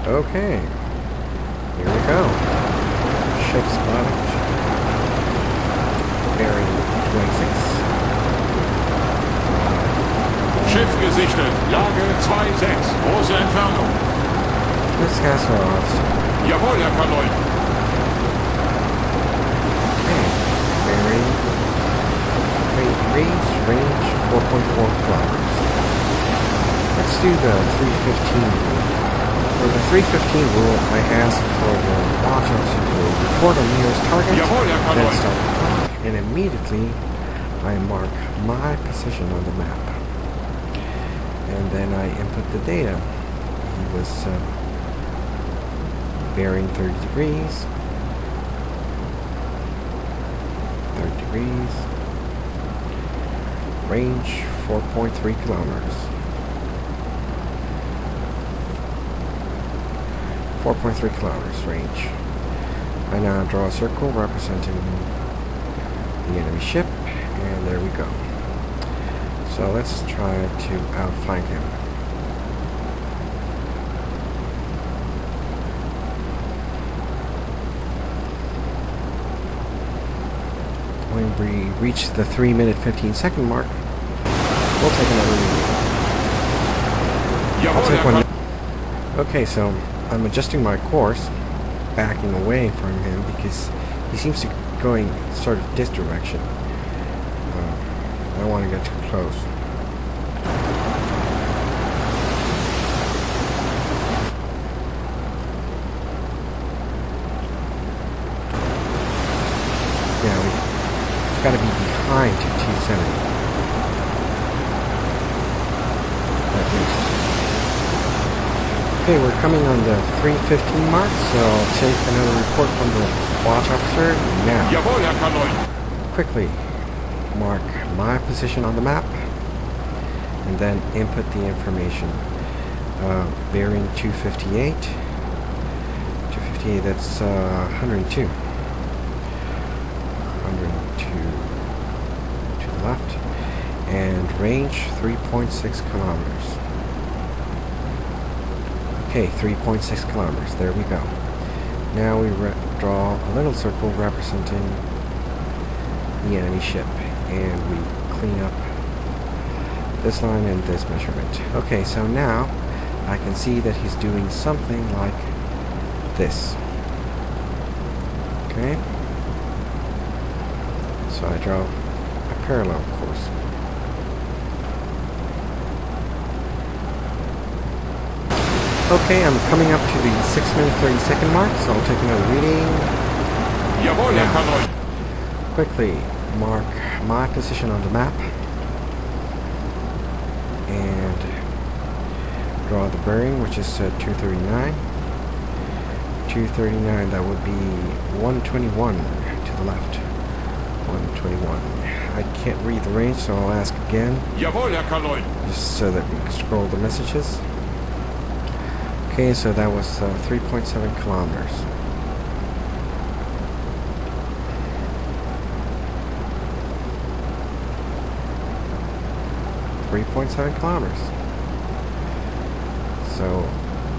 Okay, here we go. Ship spotted. Bearing 26. Schiff gesichtet. Lage 2,6. Große Entfernung. This gas off. Jawohl, Herr Kanoi. Okay, bearing 3 degrees, range 4.4 kilometers. Let's do the 315 rule. For the 315 rule, I ask for the watcher to report on nearest target, Jawohl, Herr then Kanoi. start the clock, and immediately I mark my position on the map. And then I input the data. He was bearing 30 degrees. 30 degrees. Range 4.3 kilometers. 4.3 kilometers range. I now draw a circle representing the enemy ship, and there we go. So let's try to outflank him. When we reach the 3-minute 15-second mark, we'll take another reading. I'll take one. Okay, so I'm adjusting my course, backing away from him because he seems to be going sort of this direction. I don't want to get too close. Yeah, we've got to be behind T70. Okay, we're coming on the 3:15 mark, so I'll take another report from the watch officer now. Jawohl, Herr Kanoi. Quickly mark my position on the map and then input the information. Bearing 258. 258, that's 102. 102 to the left. And range 3.6 kilometers. Okay, 3.6 kilometers. There we go. Now we draw a little circle representing the enemy ship, and we clean up this line and this measurement. Okay, so now I can see that he's doing something like this. Okay, so I draw a parallel course. Okay, I'm coming up to the 6-minute 30-second mark, so I'll take another reading. Jawohl, Herr Kanoi. Quickly mark my position on the map and draw the bearing, which is 239. 239, that would be 121 to the left. 121. I can't read the range, so I'll ask again. Jawohl, Herr Kanoi. Just so that we can scroll the messages. Okay, so that was 3.7 kilometers. So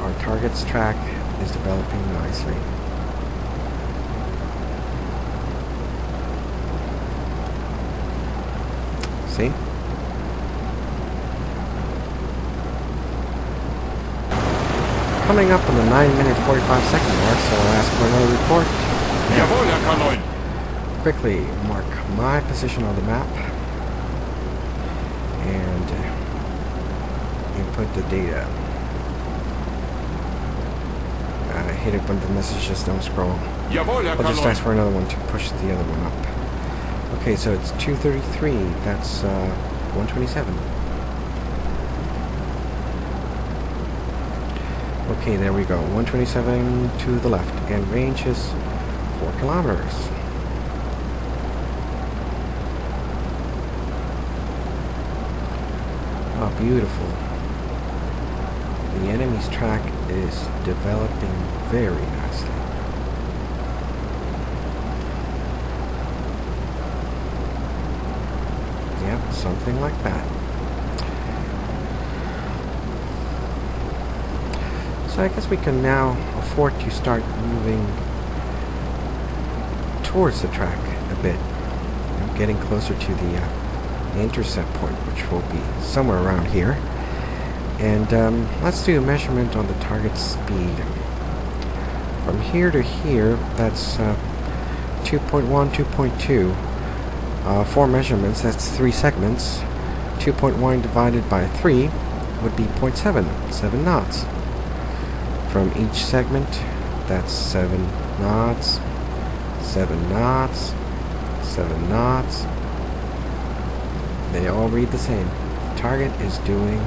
our target's track is developing nicely. See? Coming up on the 9-minute 45-second mark, so I'll ask for another report. Jawohl, Herr Kanoi. Quickly mark my position on the map and input the data. I hate it when the messages don't scroll. Jawohl, Herr I'll just Kanoi. ask for another one to push the other one up. Okay, so it's 233. That's 127. Okay, there we go. 127 to the left, and range is 4 kilometers. Oh, beautiful. The enemy's track is developing very nicely. Yep, something like that. So I guess we can now afford to start moving towards the track a bit. Getting closer to the intercept point, which will be somewhere around here. And let's do a measurement on the target speed. From here to here, that's 2.1, 2.2. 4 measurements, that's 3 segments. 2.1 divided by 3 would be 0.7, 7 knots. From each segment, that's 7 knots, 7 knots, 7 knots. They all read the same. The target is doing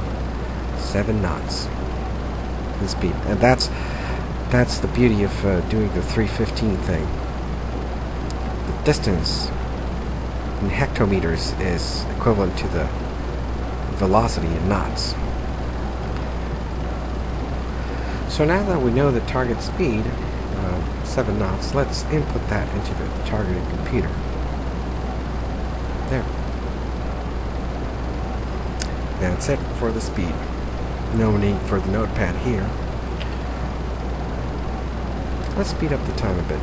7 knots. The speed. And that's the beauty of doing the 315 thing. The distance in hectometers is equivalent to the velocity in knots. So now that we know the target speed, 7 knots, let's input that into the targeted computer. There. That's it for the speed. No need for the notepad here. Let's speed up the time a bit.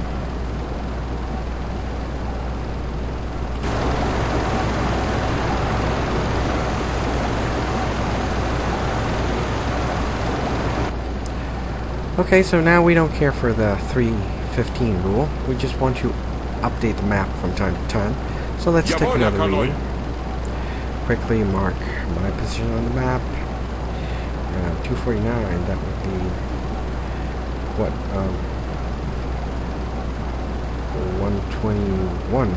Okay, so now we don't care for the 315 rule. We just want to update the map from time to time. So let's take another reading. Quickly mark my position on the map. 249, that would be what? 121.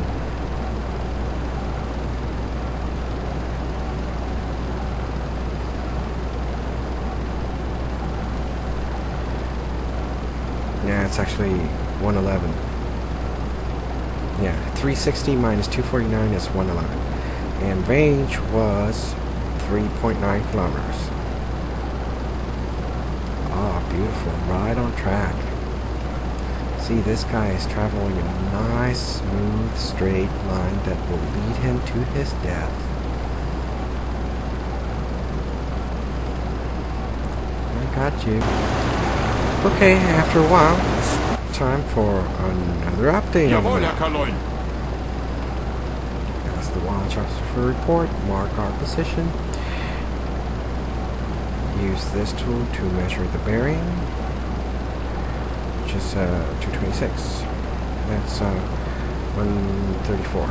Yeah, it's actually 111. Yeah, 360 minus 249 is 111. And range was 3.9 kilometers. Ah, beautiful. Right on track. See, this guy is traveling a nice, smooth, straight line that will lead him to his death. I got you. Okay, after a while, it's time for another update on the map. That's the Watch Officer report. Mark our position. Use this tool to measure the bearing, which is 226. That's 134.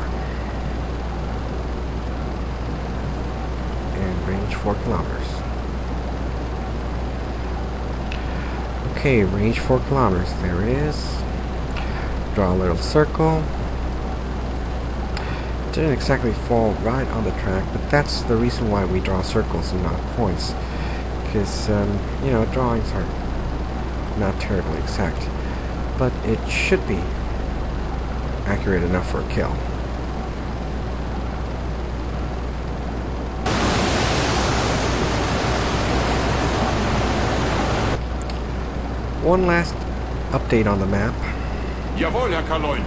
And range 4 kilometers. Okay, range 4 kilometers. There it is. Draw a little circle. Didn't exactly fall right on the track, but that's the reason why we draw circles and not points. Because, you know, drawings are not terribly exact. But it should be accurate enough for a kill. One last update on the map. Jawohl, Herr Kaloin.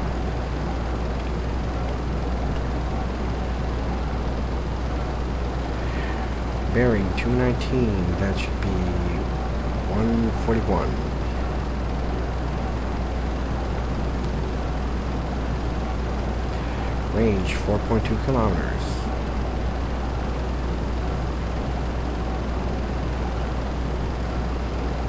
Bearing 219, that should be 141. Range 4.2 kilometers.